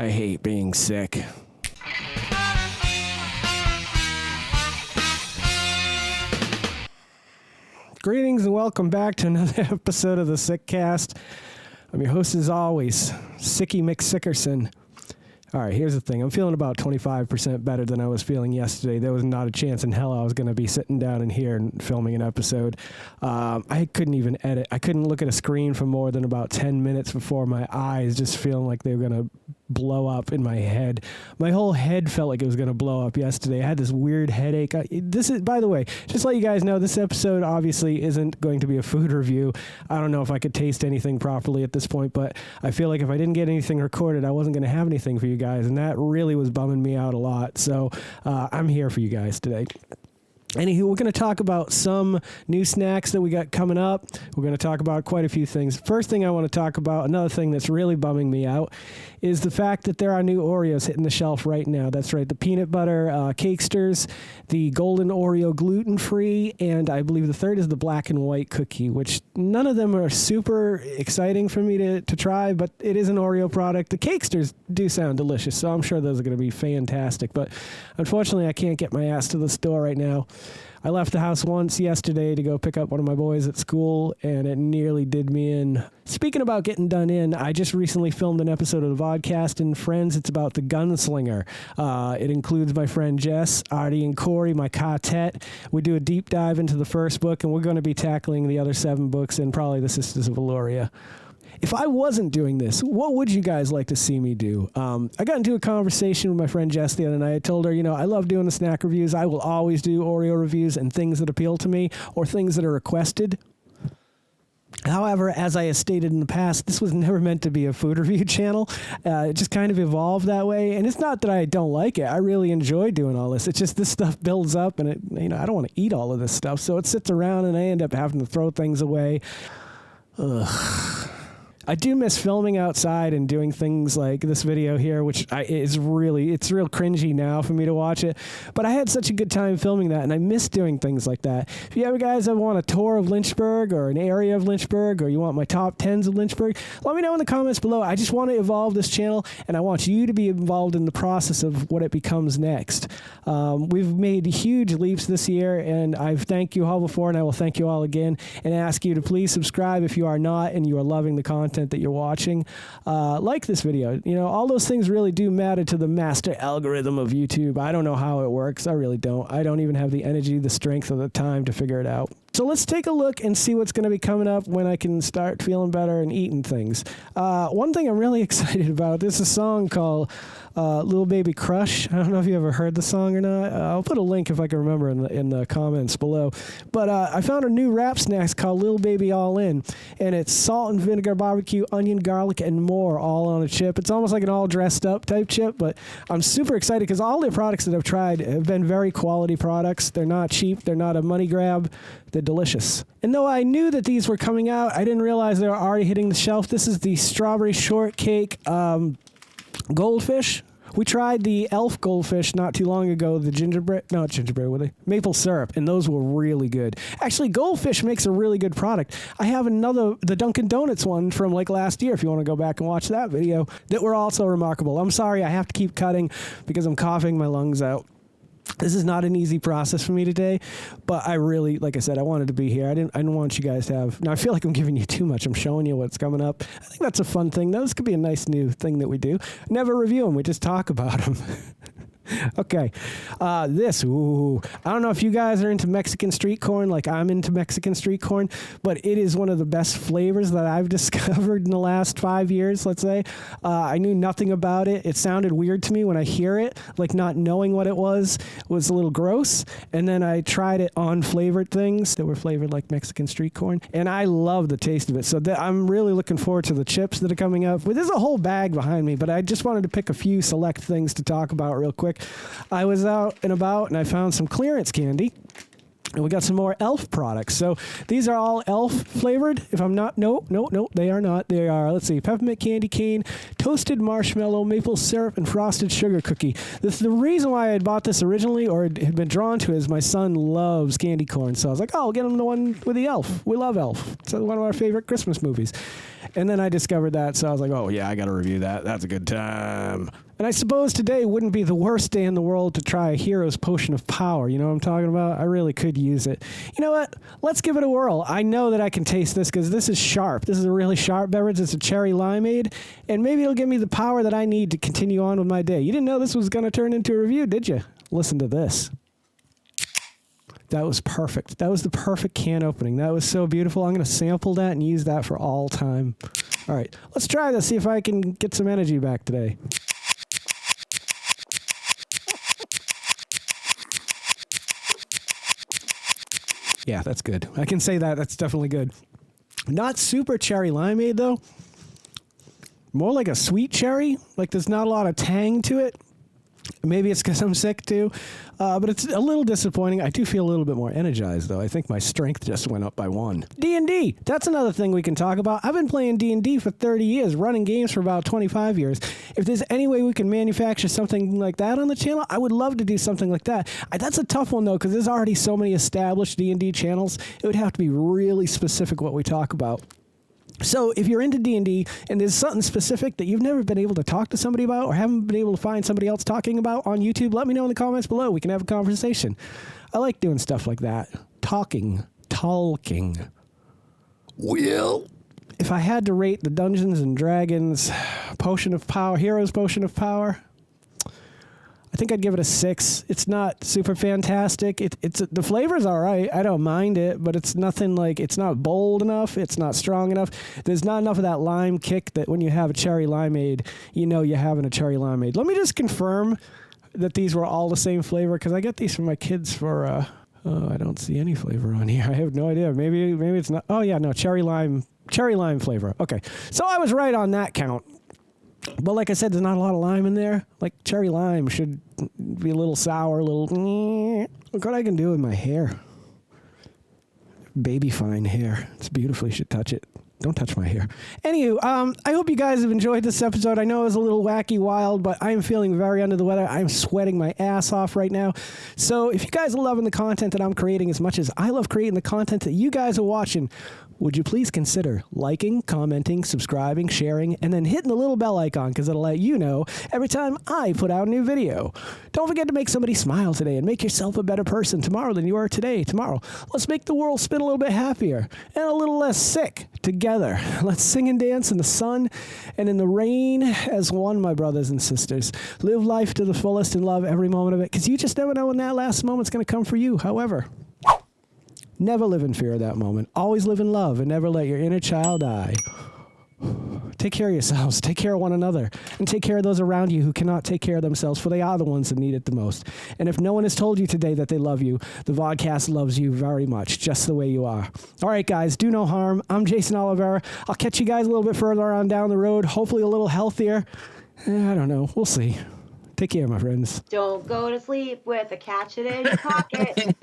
I hate being sick. Greetings and welcome back to another episode of the Sickcast. I'm your host as always, Sicky McSickerson. All right, here's the thing. I'm feeling about 25% better than I was feeling yesterday. There was not a chance in hell I was going to be sitting down in here and filming an episode. I couldn't even edit. I couldn't look at a screen for more than about 10 minutes before my eyes just feeling like they were going to blow up in my head. My whole head felt like it was going to blow up yesterday. I had this weird headache. This is, by the way, just to let you guys know, this episode obviously isn't going to be a food review. I don't know if I could taste anything properly at this point, but I feel like if I didn't get anything recorded, I wasn't going to have anything for you guys, and that really was bumming me out a lot. So I'm here for you guys today. Anywho, we're going to talk about some new snacks that we got coming up. We're going to talk about quite a few things. First thing I want to talk about, another thing that's really bumming me out, is the fact that there are new Oreos hitting the shelf right now. That's right, the peanut butter cakesters, the golden Oreo gluten-free, and I believe the third is the black and white cookie, which none of them are super exciting for me to try, but it is an Oreo product. The cakesters do sound delicious, so I'm sure those are going to be fantastic, but unfortunately I can't get my ass to the store right now. I left the house once yesterday to go pick up one of my boys at school, and it nearly did me in. Speaking about getting done in, I just recently filmed an episode of the Vodkast and Friends. It's about the gunslinger. It includes my friend Jess, Artie, and Corey, my quartet. We do a deep dive into the first book, and we're going to be tackling the other 7 books and probably the Sisters of Eloria. If I wasn't doing this, what would you guys like to see me do? I got into a conversation with my friend Jess the other night. I told her, I love doing the snack reviews. I will always do Oreo reviews and things that appeal to me or things that are requested. However, as I have stated in the past, this was never meant to be a food review channel. It just kind of evolved that way. And it's not that I don't like it. I really enjoy doing all this. It's just this stuff builds up and I don't want to eat all of this stuff. So it sits around and I end up having to throw things away. Ugh. I do miss filming outside and doing things like this video here, which it's real cringy now for me to watch it. But I had such a good time filming that, and I miss doing things like that. If you ever guys want a tour of Lynchburg or an area of Lynchburg, or you want my top 10s of Lynchburg, let me know in the comments below. I just want to evolve this channel, and I want you to be involved in the process of what it becomes next. We've made huge leaps this year, and I've thanked you all before, and I will thank you all again, and ask you to please subscribe if you are not and you are loving the content that you're watching. Like this video. All those things really do matter to the master algorithm of YouTube. I don't know how it works. I really don't. I don't even have the energy, the strength, or the time to figure it out. So let's take a look and see what's going to be coming up when I can start feeling better and eating things. One thing I'm really excited about, there's a song called Little Baby Crush. I don't know if you ever heard the song or not. I'll put a link if I can remember in the comments below. But I found a new rap snack called Little Baby All In, and it's salt and vinegar, barbecue, onion, garlic, and more all on a chip. It's almost like an all dressed up type chip, but I'm super excited because all the products that I've tried have been very quality products. They're not cheap. They're not a money grab. They're delicious. And though I knew that these were coming out, I didn't realize they were already hitting the shelf. This is the strawberry shortcake goldfish. We tried the Elf goldfish not too long ago, the maple syrup, and those were really good. Actually, Goldfish makes a really good product. I have the Dunkin' Donuts one from like last year, if you want to go back and watch that video, that were also remarkable. I'm sorry, I have to keep cutting because I'm coughing my lungs out. This is not an easy process for me today, but I really, like I said, I wanted to be here. I didn't want you guys to have. Now I feel like I'm giving you too much. I'm showing you what's coming up. I think that's a fun thing. This could be a nice new thing that we do. Never review them. We just talk about them. Okay, I don't know if you guys are into Mexican street corn like I'm into Mexican street corn, but it is one of the best flavors that I've discovered in the last 5 years, let's say. I knew nothing about it. It sounded weird to me when I hear it, like not knowing what it was a little gross, and then I tried it on flavored things that were flavored like Mexican street corn, and I love the taste of it. So I'm really looking forward to the chips that are coming up. Well, there's a whole bag behind me, but I just wanted to pick a few select things to talk about real quick. I was out and about and I found some clearance candy. And we got some more Elf products. So these are all Elf flavored. If I'm not, no, they are not. They are, let's see, peppermint candy cane, toasted marshmallow, maple syrup, and frosted sugar cookie. The reason why I had bought this originally or had been drawn to is my son loves candy corn. So I was like, oh, I'll get him the one with the Elf. We love Elf. It's one of our favorite Christmas movies. And then I discovered that, so I was like, oh, yeah, I got to review that. That's a good time. And I suppose today wouldn't be the worst day in the world to try a Hero's Potion of Power. You know what I'm talking about? I really could use it. You know what? Let's give it a whirl. I know that I can taste this because this is sharp. This is a really sharp beverage. It's a cherry limeade, and maybe it'll give me the power that I need to continue on with my day. You didn't know this was going to turn into a review, did you? Listen to this. That was perfect. That was the perfect can opening. That was so beautiful. I'm going to sample that and use that for all time. All right, let's try this, see if I can get some energy back today. Yeah, that's good. I can say that. That's definitely good. Not super cherry limeade, though. More like a sweet cherry. Like there's not a lot of tang to it. Maybe it's because I'm sick, too. But it's a little disappointing. I do feel a little bit more energized, though. I think my strength just went up by 1. D&D. That's another thing we can talk about. I've been playing D&D for 30 years, running games for about 25 years. If there's any way we can manufacture something like that on the channel, I would love to do something like that. That's a tough one, though, because there's already so many established D&D channels. It would have to be really specific what we talk about. So if you're into D&D and there's something specific that you've never been able to talk to somebody about or haven't been able to find somebody else talking about on YouTube, let me know in the comments below. We can have a conversation. I like doing stuff like that. Talking. Well, if I had to rate the Dungeons and Dragons Potion of Power, Heroes Potion of Power, I think I'd give it a 6. It's not super fantastic. It's the flavor's all right. I don't mind it, but it's nothing like, it's not bold enough. It's not strong enough. There's not enough of that lime kick that when you have a cherry limeade, you know you're having a cherry limeade. Let me just confirm that these were all the same flavor because I get these from my kids for, I don't see any flavor on here. I have no idea. Maybe it's not. Oh yeah, no, cherry lime flavor. Okay. So I was right on that count. But like I said, there's not a lot of lime in there. Like cherry lime should be a little sour, a little... Look what I can do with my hair. Baby fine hair. It's beautiful. You should touch it. Don't touch my hair. Anywho, I hope you guys have enjoyed this episode. I know it was a little wacky, wild, but I am feeling very under the weather. I'm sweating my ass off right now. So if you guys are loving the content that I'm creating as much as I love creating the content that you guys are watching, would you please consider liking, commenting, subscribing, sharing, and then hitting the little bell icon because it'll let you know every time I put out a new video. Don't forget to make somebody smile today and make yourself a better person tomorrow than you are today. Tomorrow, let's make the world spin a little bit happier and a little less sick together. Let's sing and dance in the sun and in the rain as one, my brothers and sisters. Live life to the fullest and love every moment of it because you just never know when that last moment's going to come for you. However, never live in fear of that moment. Always live in love and never let your inner child die. Take care of yourselves. Take care of one another. And take care of those around you who cannot take care of themselves, for they are the ones that need it the most. And if no one has told you today that they love you, the Vodkast loves you very much, just the way you are. All right, guys, do no harm. I'm Geycen Oliveira. I'll catch you guys a little bit further on down the road, hopefully a little healthier. I don't know. We'll see. Take care, my friends. Don't go to sleep with a catch it in your pocket.